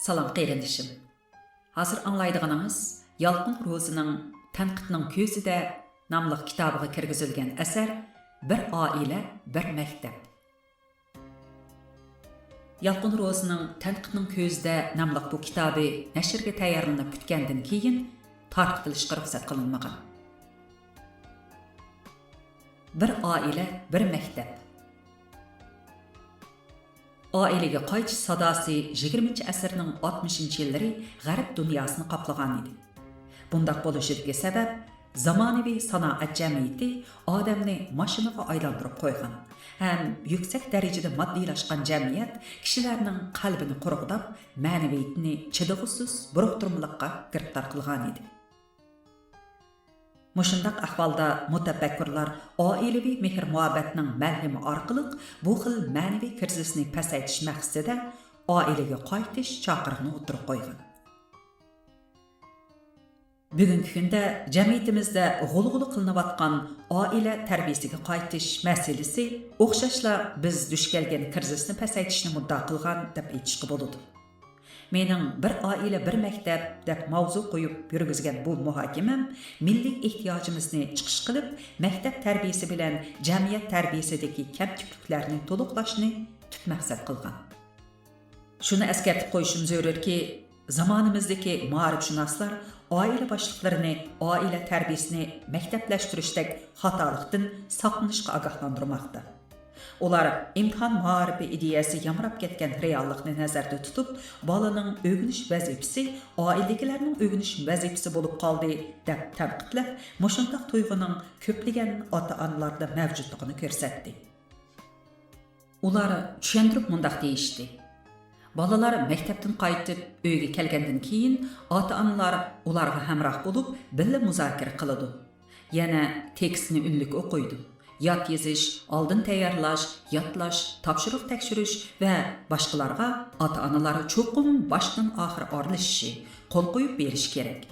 Salam qeyrindişim. Hazır anlaydıqanımız Yalqın Rozining Tanqidning ko'zida namlıq kitabiga kirgizilgan asar Bir oila, bir maktab. Yalqın Rozining Tanqidning ko'zida namlıq bu kitabi nashrga tayyorlanib bitgandan keyin tarqatilishga ruxsat qilinmagan. Bir oila, bir maktab. Ailəyə qaytish sadosi 20-asrning 60-yillari G'arb dunyosini qoplagan edi. Bundaq bo'lishidagi sabab zamonaviy sanoat jamiyati odamni mashinaga aylantirib qo'ygan ham yuksak darajada moddiylashgan jamiyat kishilarning qalbini qurg'idab, ma'naviyatini chidag'usiz buruqtirmoqqa giriftor qilgan edi. Mushundaq ahvolda mutafakkirlar oilaviy mehr-muhabbatning malhami orqali bu xil ma'naviy krizisni pasaytish maqsadida oilaga qaytish chaqiriqni o'tirib qo'ygan. Bugungi kunda jamiyatimizda g'ulg'uli qilinayotgan oila tarbiyasiga qaytish masalasi o'xshashla biz duch kelgan krizisni pasaytishni muddo qilgan deb aytishga bo'ladi. Mening bir oila, bir maktab deb mavzu qo'yib yurgizgan bu muhokamam milliy ehtiyojimizni chiqish qilib, maktab tarbiyasi bilan jamiyat tarbiyasidagi kamchiliklarni to'liqlashni tub maqsad qilgan. Shuni eskartib qo'yishim zarurki, zamonimizdagi ma'rifshunoslar oila boshliqlarini oila tarbiyasini maktablashtirishdek xatolikdan saqlanishga ogohlantirmoqda. Ular imtihon ma'rifi ideyasi yamrab ketgan reallikni nazarda tutib, bolaning o'rganish vazifasi oiladagilarning o'rganish vazifasi bo'lib qoldi deb tanqidlab, mushundaq tuyg'uning ko'plagan ota-onalarda mavjudligini ko'rsatdi. Ular tushuntirib mundaq deyishdi. Balalar maktabdan qaytib uyga kelgandan keyin ota-onalar ularga hamroh bo'lib, birga muzokara qiladi. Yana tekstni unlik o'qiydi. Yod yezish, oldin tayyorlash, yodlash, topshiriq tekshirish va boshqalarga ota-onalar cho'qim boshdan oxir aralashishi, qo'l qo'yib berish kerak.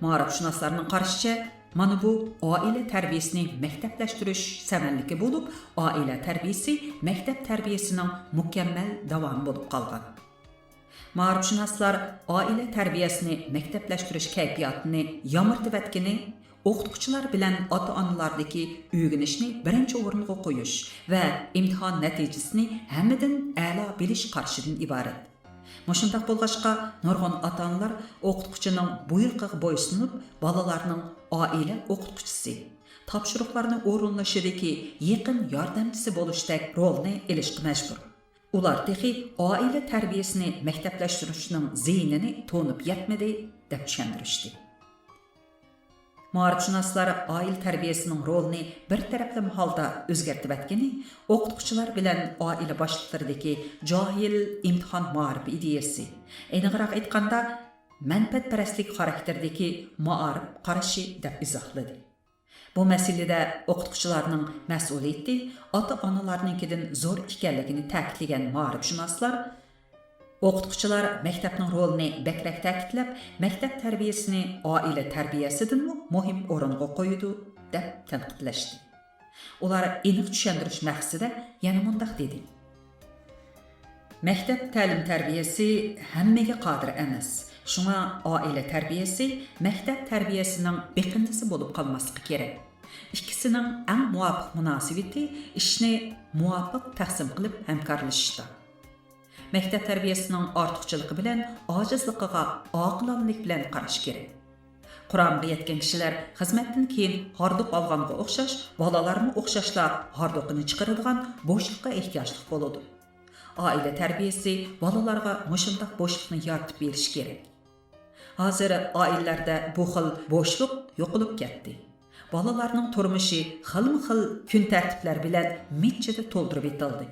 Ma'rifshunoslarning qarashicha, mana bu oila tarbiyasini maktablashtirish samaraligi bo'lib, oila tarbiyasi maktab tarbiyasining mukammal davomi bo'lib qolgan. Ma'rifshunoslar oila tarbiyasini maktablashtirish kayfiyatini yomirtibatgani o'qituvchilar bilan ota-onalardagi o'rganishni birinchi o'ringa qo'yish va imtihon natijasini hammadan a'lo bilish qarshidan iborat. Mushundaq bo'lg'achqa nurg'un ota-onalar o'qituvchining buyruqiga bo'ysunib, bolalarning oila o'qituvchisi, topshiriqlarni o'rinlashidagi yaqin yordamchisi bo'lishdek rolni olishga majbur. Ular texi oila tarbiyasini maktablashtirishning ziyinini to'nib yetmadi deb tushuntirishdi. Ma'rifshunoslar oila tarbiyasining rolini bir taraflama holda o'zgartib atgani, o'qituvchilar bilan oila boshliqlaridagi johil imtihon ma'rifi ideyasi, aniqroq aytganda, manfaatparastlik xarakterdagi ma'rif qarashi deb izohladi. Bu masalada o'qituvchilarning mas'uliyati ota-onalarninkidan zo'r ekanligini ta'kidlagan ma'rifshunoslar o'qituvchilar maktabning rolini bakrak ta'kidlab, maktab tarbiyasini oila tarbiyasidan muhim o'ringa qo'ydi deb tanqidlashdi. Ular aniq tushuntirish maqsadida yana mundaq dedi. Maktab ta'lim tarbiyasi hammaga qodir emas. Shunga oila tarbiyasi maktab tarbiyasining beqindisi bo'lib qolmasligi kerak. Ikkisining eng muvofiq munosabati ishni muvofiq taqsim qilib hamkorlashishda. Maktab tarbiyasining ortiqchiligi bilan ojizligiga oqilanlik bilan qarash kerak. Qur'onga yetgan kishilar xizmatdan keyin hordiq olganga o'xshash, bolalarni o'xshashlar hordiqini chiqaradigan bo'shliqqa ehtiyojli bo'ladi. Oila tarbiyasi bolalarga mushundaq bo'shliqni yaratib berish kerak. Hozir oilalarda bu xil bo'shliq yo'qolib ketdi. Bolalarning turmushi xilma-xil kun tartiblar bilan mitchida to'ldirib etildi.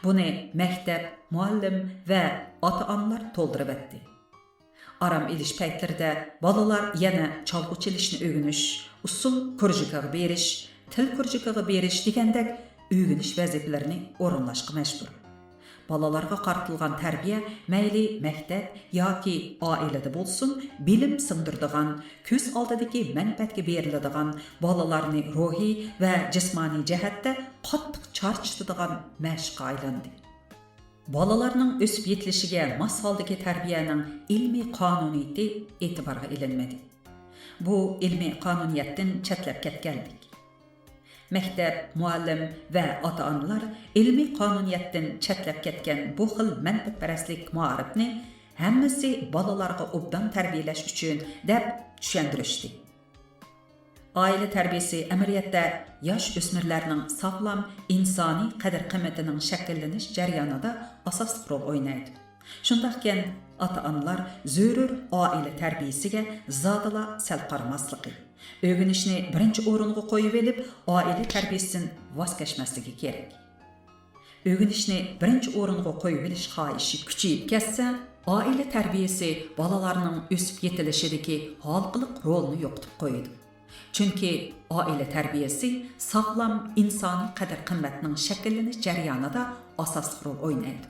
Buni maktab, muallim va ota-onalar to'ldirib etdi. Aram ilish paytlarida bolalar yana chalg'u chalishni o'rganish, usul kurjikiga berish, til kurjikiga berish degandek o'rganish vazifalarini o'rinlashga majbur. Balalarga qaratilgan tarbiya mayli maktab yoki oilada bo'lsin, bilim singdiradigan, ko'z oldidagi manfaatga beriladigan, bolalarni ruhiy va jismoniy jihatda qattiq charchatadigan mashqqa aylandi. balalarning o'sib yetilishiga mos holdagi tarbiyaning ilmiy qonuniyati e'tiborga ilinmadi. Bu ilmiy qonuniyatdan chetlab ketganlik. Maktab, muallim va ota-onalar ilmiy qonuniyatdan chetlab ketgan bu xil manfaatparastlik ma'rifni hammasi balalarga obdan tarbiyalash uchun deb tushuntirishdi. Aile tarbiyasi amaliyotda yosh o'smirlarning sog'lom insoniy qadr-qimmatining shakllanish jarayonida asosli rol o'ynaydi. Shundaqkin ota-onalar zarur oila tarbiyasiga zodila sal qaramaslıqi, o'rganishni birinchi o'ringa qo'yib olib, oila tarbiyasidan voz kechmasligi kerak. O'rganishni birinchi o'ringa qo'yib olish xohishi kuchayib ketsa, oila tarbiyasi bolalarning o'sib yetilishidagi xalqliq rolni yo'qotib qo'yadi. Chunki oila tarbiyasi sog'lom insoniy qadr-qimmatning shakllanish jarayonida asosli rol o'ynaydi.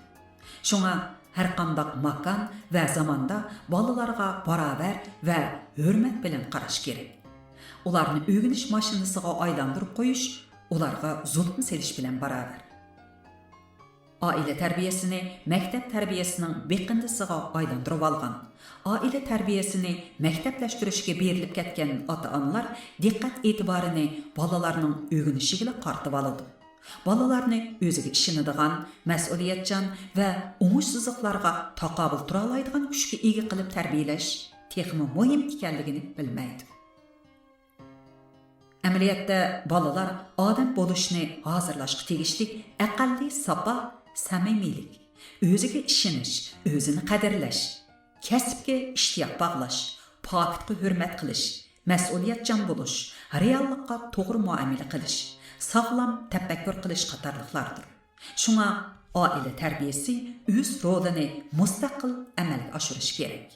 Shunga har qanday makon va zamonda bolalarga barobar va hurmat bilan qarash kerak. Ularni o'rganish mashinasiga aylantirib qo'yish ularga zulm selish bilan barobar. Aile tarbiyasini maktab tarbiyasining beqindisiga aylantirib olgan. Aile tarbiyasini maktablashtirishga berilib ketgan ota-onalar diqqat e'tiborini bolalarning o'rganishiga qaratib oladi. Bolalarni o'ziga ishonadigan, mas'uliyatchan va o'ngishsizliklarga taqobil tura oladigan kuchga ega qilib tarbiyalash texmi muhim ekanligini bilmaydi. Amaliyotda bolalar odam bo'lishni hozirlashga tegishli aqlli sapa, samimiylik, o'ziga ishonish, o'zini qadrlash, kasbga ishtiyoq bog'lash, pokitga hurmat qilish, mas'uliyatchan bo'lish, reallikqa to'g'ri muomala qilish, sog'lom tafakkur qilish qatorliqlardir. Shunga oila tarbiyasi o'z rolini mustaqil amalga oshirish kerak.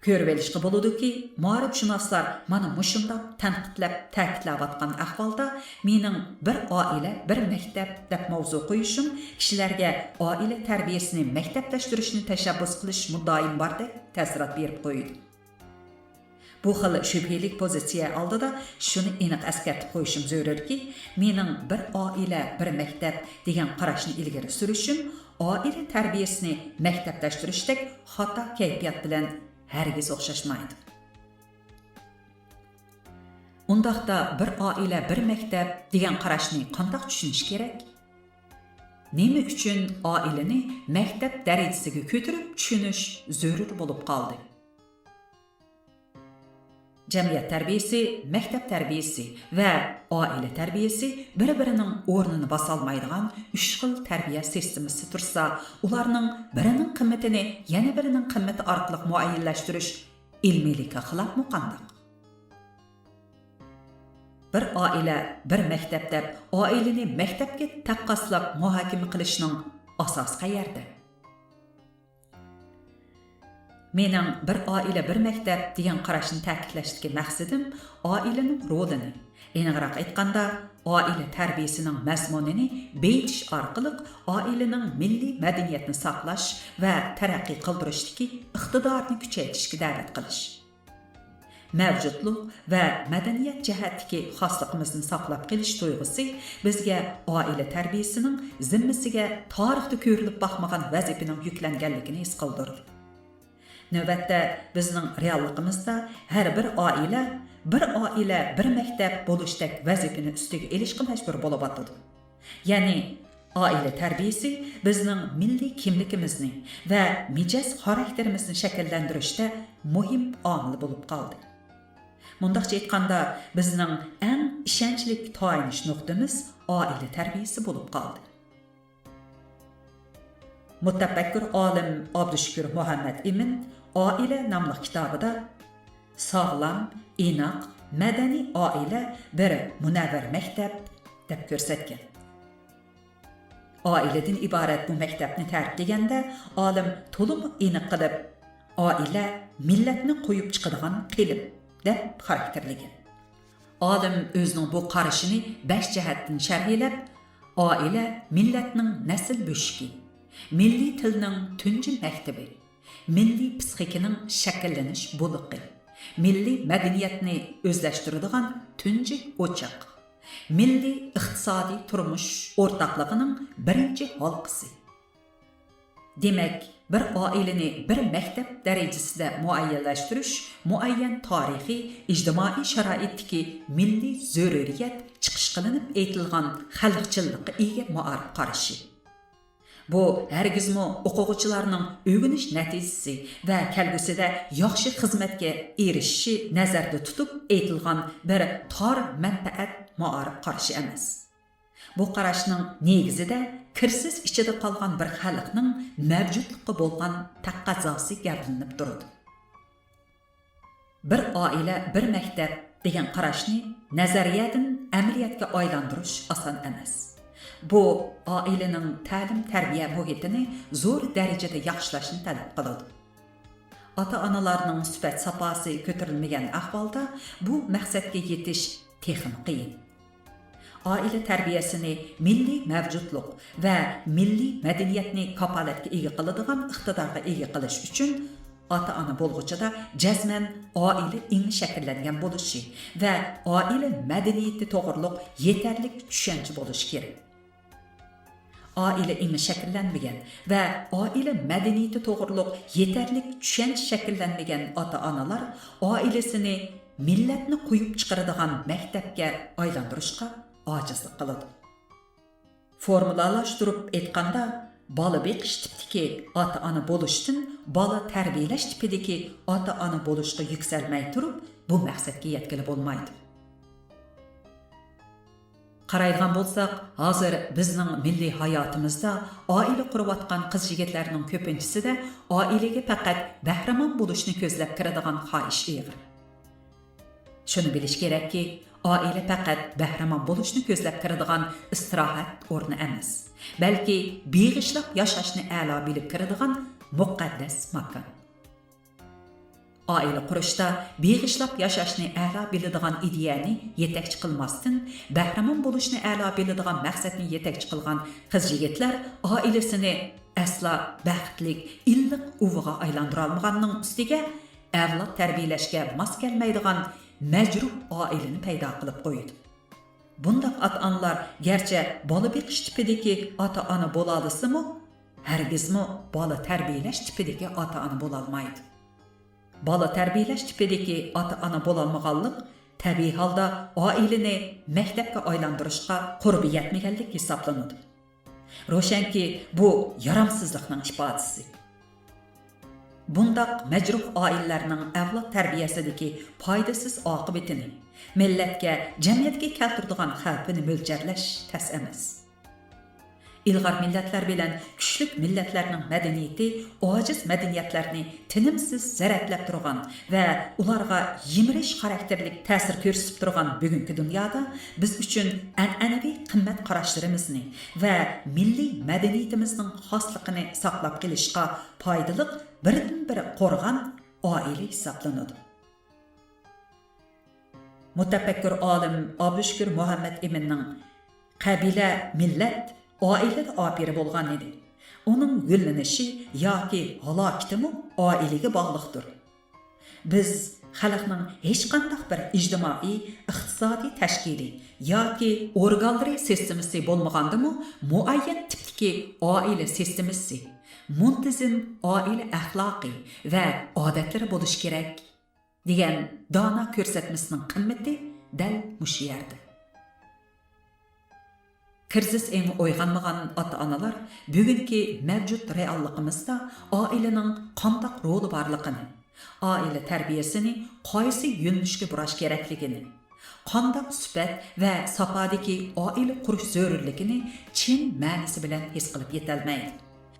Ko'rib olishga bo'ladiki, ma'rifshunoslar mana mushundaq tanqidlab ta'kidlayotgan ahvolda mening bir oila, bir maktab deb mavzu qo'yishim kishilarga oila tarbiyasini maktablashtirishni tashabbus qilish muddaim bordek ta'sirot berib qo'ydi. Bu xil shubhali pozitsiya oldida shuni aniq eskartib qo'yishim zarurki, mening bir oila, bir maktab degan qarashni ilgari surishim oila tarbiyasini maktablashtirish xato kayfiyat bilan hargiz o'xshashmaydi. Undaqda bir oila, bir maktab degan qarashni qanday tushunish kerak? Nima uchun oilani maktab darajasiga ko'tarib tushunish zarur bo'lib qoldi? Jamiyat tarbiyasi, maktab tarbiyasi va oila tarbiyasi bir-birining o'rnini bosolmaydigan uch xil tarbiya sistemasi tursa, ularning birining qimmatini yana birining qimmati orqali muayyanlashtirish ilmiylikka xilofmi qanday? Bir oila, bir maktab deb oilani maktabga taqqoslab muhokama qilishning asosi qayerda? Mening bir oila, bir maktab degan qarashni ta'kidlashdagi maqsadim oilaning rolini, aniqroq aytganda, oila tarbiyasining mazmunini beyitish orqali oilaning milliy madaniyatni saqlash va taraqqiy qildirishdagi iqtidorini kuchaytirishga da'vat qilish. Mavjudlik va madaniyat jihatdagi xosligimizni saqlab qolish tuyg'usi bizga oila tarbiyasining zimmasiga tarixda ko'rilib boqmagan vazifaning yuklanganligini his qildirdi. Navbatda bizning realligimizda har bir oila, bir maktab bo'lishdek vazifani ustiga olishga majbur bo'lib o'tadi. Ya'ni oila tarbiyasi bizning milliy kimligimizni va mijoz xarakterimizni shakllantirishda muhim omil bo'lib qoldi. Mundaqcha aytganda, bizning eng ishonchli tayinish nuqtamiz oila tarbiyasi bo'lib qoldi. Mutafakkur olim Abdushukur Muhammad Imin Oila nomli kitobida sog'lom, inoq, madaniy oila bir munavvar maktab deb ko'rsatgan. Oiladan iborat bu maktabni ta'riflaganda olim to'liq aniq qilib, oila millatni qo'yib chiqadigan qilib deb xarakterlagan. Olim o'zining bu qarashini 5 jihatdan sharhlab, oila millatning nasl bo'shigi, milliy tilning tunji maktabi, milliy psixikaning shakllanish bo'liqi, milliy madaniyatni o'zlashtiradigan tunji o'choq milliy iqtisodiy turmush o'rtoqligining birinchi halqasi. Demak, bir oilani bir maktab darajasida muayyanlashtirish muayyan tarixiy, ijtimoiy sharoitdagi milliy zaruriyat chiqish qilinib aytilgan xalqchillikqa ega muarif qarashi. Bu hargizmi o'quvchilarning o'rganish natijasi va kelgusida yaxshi xizmatga erishishi nazarda tutib aytilgan bir tor manfaat muarif qarashi emas. Bu qarashning negizida kirsiz ichida qolgan bir xalqning mavjudligiga bo'lgan taqozosi gaplanib turadi. Bir oila, bir maktab degan qarashni nazariyadan amaliyotga aylantirish oson emas. Bu oilaning ta'lim-tarbiya muhitini zo'r darajada yaxshilashni talab qiladi. Ota-onalarning sifat saposi ko'tarilmagan ahvolda bu maqsadga yetish texnik qiyin. Oila tarbiyasini milliy mavjudlik va milliy madaniyatni kapolatga ega qiladigan iqtidorga ega qilish uchun ota-ona bo'lg'uchida jazman oila eng shakllangan bo'lishi va oila madaniyati to'g'riliq yetarli tushuncha bo'lishi kerak. Oila eng shakllanmagan va oila madaniyati to'g'riliq yetarli tushuncha shakllanmagan ota-onalar oilasini millatni qo'yib chiqaradigan maktabga aylantirishga ojizlik qiladi. Formulalashtirib aytganda, bola beqish tipidagi ota-ona bo'lishdan bola tarbiyalash tipidagi ota-ona bo'lishga yuksalmay turib, bu maqsadga yetkazib bo'lmaydi. Qaraydigan bo'lsak, hozir bizning milliy hayotimizda oila qurayotgan qiz-yigitlarning ko'pinchisida oilaga faqat bahramon bo'lishni ko'zlab kiradigan xohish eg'ir. Shuni bilish kerakki, oila faqat bahramon bo'lishni ko'zlab kiradigan istirohat o'rni emas, balki beg'ishlab yashashni a'lo bilib kiradigan muqaddas makon. Oila qurishda beg'ishlab yashashni a'lo biladigan ideyani yetakchi qilmasdan, bahramon bo'lishni a'lo biladigan maqsadni yetakchi qilgan qiz-yigitlar oilasini asla baxtlik, illiq uviga aylantira olmaganning ustiga avlod tarbiyalashga mos kelmaydigan majruh oilani paydo qilib qo'ydi. Bundaq ota-onalar garchi bola beqish tipidagi ota-ona bo'la olsa-mu, hargizmi bola tarbiyalash tipidagi ota-ona bo'la olmaydi. Bola tarbiyalash tipidagi ota-ona bo'la olmaganlik tabiiy holda oilani maktabga aylantirishga qurbi yetmaganlik hisoblanadi. Ro'shanki, bu yaramsizlikning ifodasi. Bundaq majruh oilalarning avlod tarbiyasidagi foydasiz oqibatini, millatga, jamiyatga keltiradigan xavfini mo'ljallash tas emas. İlg'or millatlar bilan kuchlik millatlarning madaniyati ojiz madaniyatlarni tinimsiz zararlab turgan va ularga yimirish xarakterlik ta'sir ko'rsatib turgan bugungi dunyoda biz uchun an'anaviy qimmat qarashlarimizni va milliy madaniyatimizning xosligini saqlab qolishga foydali birdan-bir qo'rg'on oila hisoblanadi. Mutafakkir olim Abdushukur Muhammad Eminning qabila millat oilada operi bo'lgan edi. Uning gullanishi yoki halokatimi oilaga bog'liqdir. Biz xalqning hech qanday bir ijtimoiy, iqtisodiy tashkiliy yoki organlari sistemasi bo'lmagandimi, muayyan tipdagi oila sistemasi, muntazam oila axloqiy va odatlari bo'lishi kerak degan dono ko'rsatmasining qimmati dal mushu yerda. Kirsiz eng o'yg'anmagan ota-onalar bugungi mavjud realligimizda oilaning qanday roli borligini, oila tarbiyasini qaysi yo'nalishga burash kerakligini, qanday sifat va safodagi oila qurish zarurligini chin ma'nosi bilan his qilib yetolmaydi.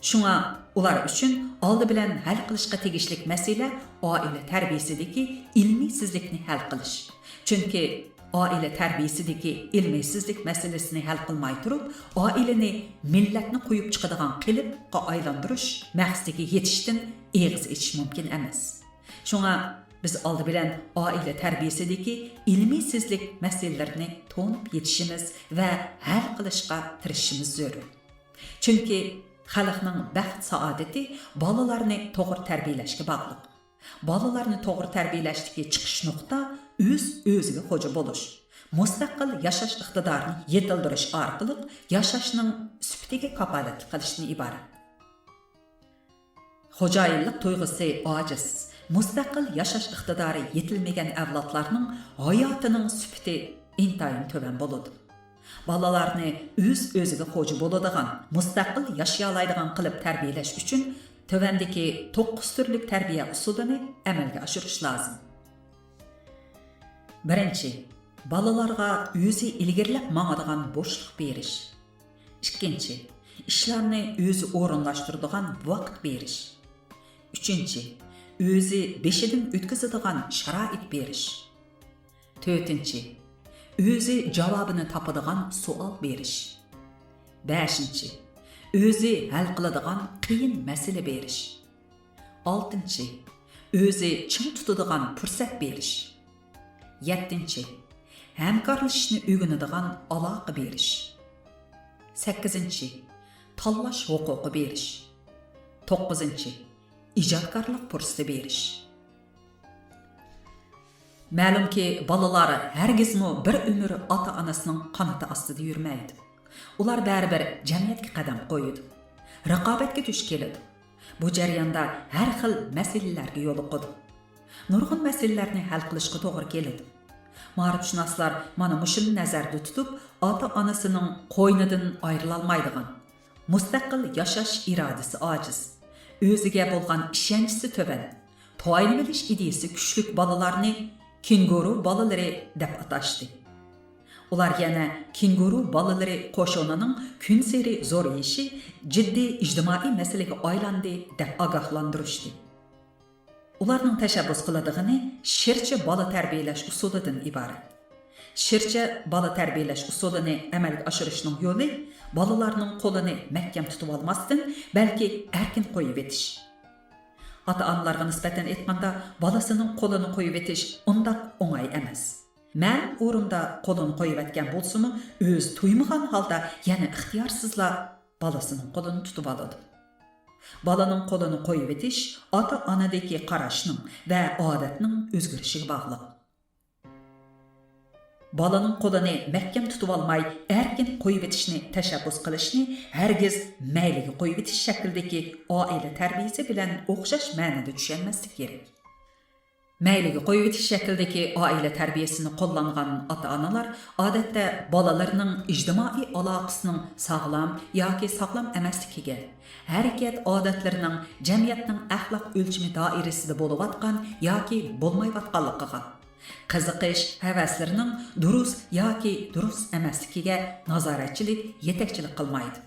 Shunga ular uchun oldi bilan hal qilishga tegishli masala oila tarbiyasidagi ilmiysizlikni hal qilish. Chunki oila tarbiyasidagi ilmiysizlik masalasini hal qilmay turib, oilani millatni qo'yib chiqadigan qilibga aylantirish maqsadiga yetishdan eg'iz ichish mumkin emas. Shunga biz oldi bilan oila tarbiyasidagi ilmiysizlik masalalarini to'nib yetishimiz va hal qilishga tirishishimiz zarur. Chunki xalqning baxt saodati bolalarni to'g'ri tarbiyalashga bog'liq. Bolalarni to'g'ri tarbiyalashdagi chiqish nuqta o'z-o'ziga xo'ja bo'lish. mustaqil yashash iqtidorini yetildirish orqali yashashning sifatiga kapolatlik qilishni iborat. Xo'jayinlik tuyg'usi ojiz, mustaqil yashash iqtidori yetilmagan avlodlarning hayotining sifati intayin to'van bo'ladi. Balalarni o'ziga xo'ja bo'ladigan, mustaqil yashay oladigan qilib tarbiyalash uchun tövəndəki 9 türlük tərbiyə usulunu əməlgə aşırış lazım. Birinci, balalarga özü ilgirləb mağadığan boşluq beriş. İkinci, işlərini özü orunlaşdırdığan vaqt beriş. Üçüncü, özü beşidin ötküzüdüğən şarait beriş. Dördüncü, özü cavabını tapıdığan sual beriş. Beşinci, özü həll qıladigan qiyin məsələ beriş. 6. Özü çın tutadigan fürsət beriş. 7. Həmkarlaşışni öyrənadigan aloqa beriş. 8. Tanlash huquqi beriş. 9. İjodkorlik fursati beriş. Ma'lumki, balalar hargizmi bir umr ota-onasining qanoti ostida yurmaydi. Ular baribir jamiyatga qadam qo'yadi. Raqobatga duch keladi. Bu jarayonda har xil masalalarga yo'liqadi. Nurg'un masalalarni hal qilishga to'g'ri keladi. Ma'rifshunoslar mana mushuni nazarda tutib, ota-onasining qo'ynidan ayrila olmaydigan, mustaqil yashash irodasi ojiz, o'ziga bo'lgan ishonchi to'van, to'yni bilish ideyasi kuchli bolalarni kenguru bolalari deb atashdi. Ular yana kenguru bolalari qo'shonining kun sari zo'rayishi jiddiy ijtimoiy masalaga aylandi deb ogohlantirishdi. Ularning tashabbus qiladigani shircha bola tarbiyalash usulidan iborat. Shircha bola tarbiyalash usulini amalga oshirishning yo'li bolalarning qo'lini mahkam tutib olmasdan, balki erkin qo'yib etish. Ota-onalarga nisbatan aytganda, bolasining qo'lini qo'yib etish undaq o'ng'ay emas. Men o'rinda qo'lini qo'yib etgan bo'lsa-mu, o'z tuymagan holda yana ixtiyorsizla bolasining qo'lini tutib oladi. Balaning qo'lini qo'yib etish ota-onadagi qarashning va odatning o'zgarishiga bog'liq. Balaning qo'lini mahkam tutib olmay, erkin qo'yib etishni tashabbus qilishni hargiz mayliga qo'yib etish shaklidagi oila tarbiyasi bilan o'xshash ma'noda tushunmaslik kerak. Mayliga qo'yib etish shaklidagi oila tarbiyasini qo'llangan ota-onalar odatda bolalarining ijtimoiy aloqasining sog'lom yoki sog'lom emasligiga, harakat odatlarining jamiyatning axloq o'lchami doirasida bo'layotgan yoki bo'lmayotganligiga, qiziqish havaslarining durust yoki durust emasligiga nazoratchilik, yetakchilik qilmaydi.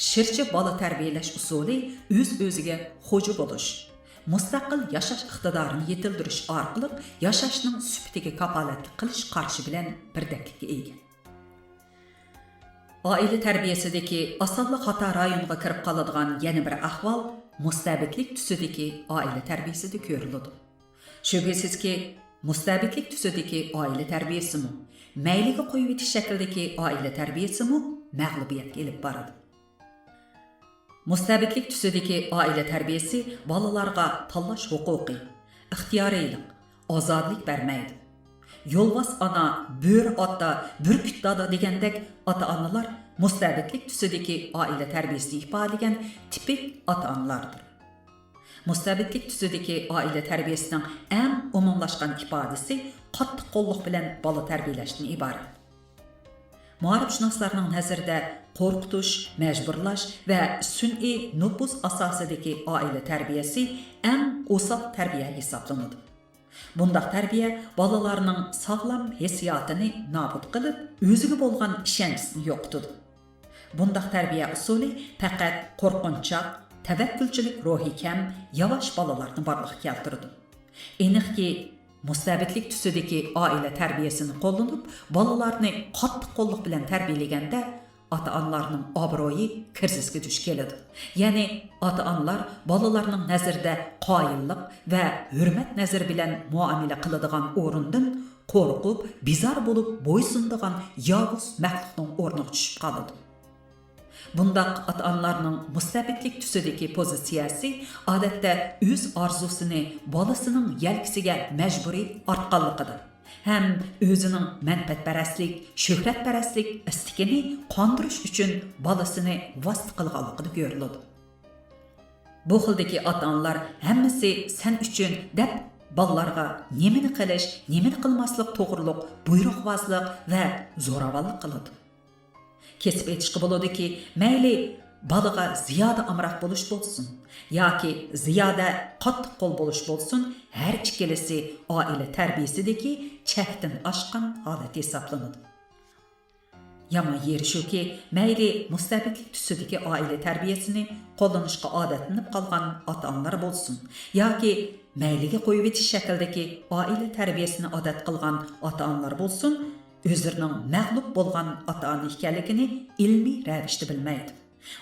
Shircha bola tarbiyalash usuli o'z-o'ziga xo'ja bo'lish, mustaqil yashash iqtidorini yetildirish orqali yashashning sifatiga kapolatlik qilish qarshi bilan birdaklikka ega. Oila tarbiyasidagi asosli xato rayoniga kirib qoladigan yana bir ahvol mustabidlik tusidagi oila tarbiyasida ko'riladi. Shubhasizki, mustabidlik tusidagi oila tarbiyasimi, mayliga qo'yib etish shaklidagi oila tarbiyasimi mag'lubiyatga elib boradi. Mustabidlik tusidagi oila tarbiyasi bolalarga tanlash huquqi, ixtiyoriylik, ozodlik bermaydi. Yo'lbos ona, bo'ri ota, burkut dada degandek ota-onalar mustabidlik tusidagi oila tarbiyasini ifodalagan tipik ota-onalardir. Mustabidlik tusidagi oila tarbiyasining eng umumlashgan ifodasi qattiq qo'lliq bilan bola tarbiyalashdan iborat. Muarifshunoslarning nazarida qo'rqitish, majburlash va sun'iy nupuz asosidagi oila tarbiyasi eng o'sal tarbiya hisoblanadi. Bundaq tarbiya bolalarning sog'lom hissiyotini nobud qilib, o'ziga bo'lgan ishonchini yo'qotadi. Bundaq tarbiya usuli faqat qo'rqinchoq, tavakkulchilik ruhi kam, yavash bolalarni borliqqa keltiradi. Aniqki, mustabidlik tusidagi oila tarbiyasini qo'llanib, bolalarni qattiq qo'lliq bilan tarbiyalaganda ota-onalarning obro'yi kirzizga duch keladi. Ya'ni ota-onalar bolalarning nazarida qoyillik va hurmat nazari bilan muomala qiladigan o'rindan qo'rqib, bizar bo'lib bo'ysundigan yovuz maxluqning o'rniga tushib qoladi. Bundaq ota-onalarning mustabidlik tusidagi pozitsiyasi odatda o'z orzusini bolasining yelkasiga majburiy ortganligidir. ham o'zining manfaatparastlik, shuhratparastlik istikini qondirish uchun bolasini vosita qilganligini ko'riladi. Bu xildagi ota-onalar hammasi sen uchun deb bolalarga nemini qilish, nemini qilmaslik to'g'riliq buyruqvozlik va zo'ravonlik qiladi. Kesib aytishga bo'ladiki, mayli balaga ziyoda amroq bo'lish bo'lsin yoki ziyoda qattiq qo'l bo'lish bo'lsin, har ikkalasi oila tarbiyasidagi chekdan oshgan holat hisoblanadi. Yomon yeri shuki, mayli mustabidlik tusidagi oila tarbiyasini qo'llanishga odatlanib qolgan ota-onalar bo'lsin yoki mayliga qo'yib etish shaklidagi oila tarbiyasini odat qilgan ota-onalar bo'lsin, o'zlarining mag'lub bo'lgan ota-ona ekanligini ilmiy ravishda bilmaydi.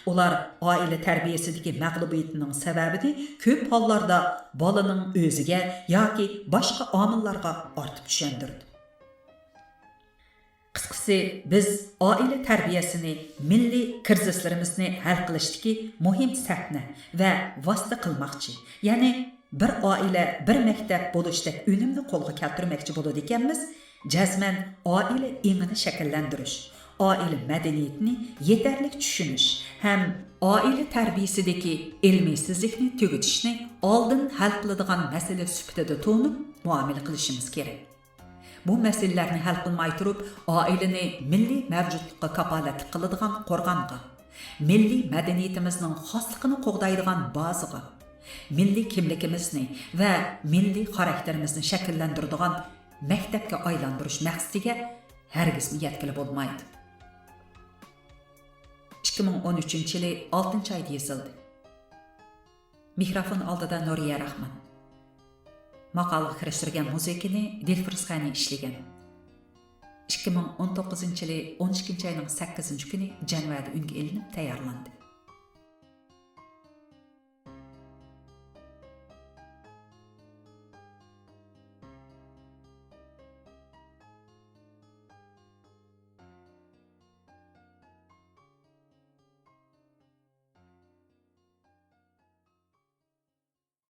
Ular oila tarbiyasidagi mag'lubiyatining sababini ko'p hollarda bolaning o'ziga yoki boshqa omillarga ortib tushundirdi. Qisqasi, biz oila tarbiyasini milliy krizislarimizni hal qilishdagi muhim sahna va vosita qilmoqchi. Ya'ni bir oila, bir maktab bo'lishda unumni qo'lga keltirmoqchi bo'ladi ekanmiz. Jazman oila engini shakllantirish, oila madaniyatini yetarli tushunish ham oila tarbiyasidagi ilmiysizlikni tugatishni oldin hal qiladigan masala sifatida to'nib muomala qilishimiz kerak. Bu masalalarni hal qilmay turib, oilani milliy mavjudlikqa kafolatlik qiladigan qo'rg'onga, milliy madaniyatimizning xosligini qo'g'daydigan bazaga, milliy kimligimizni va milliy xarakterimizni shakllantiradigan maktabga aylantirish maqsadiga hargiz yetkilib bo'lmaydi. 2013-yili 6-oyda yozildi. Mikrofon oldida Nuriya Rahman. Maqolaga kirishtirgan muzikani Dilfurzxani ishlagan. 2019-yili 12-oyning 8-kuni Janvada unga ilinib tayyorlandi.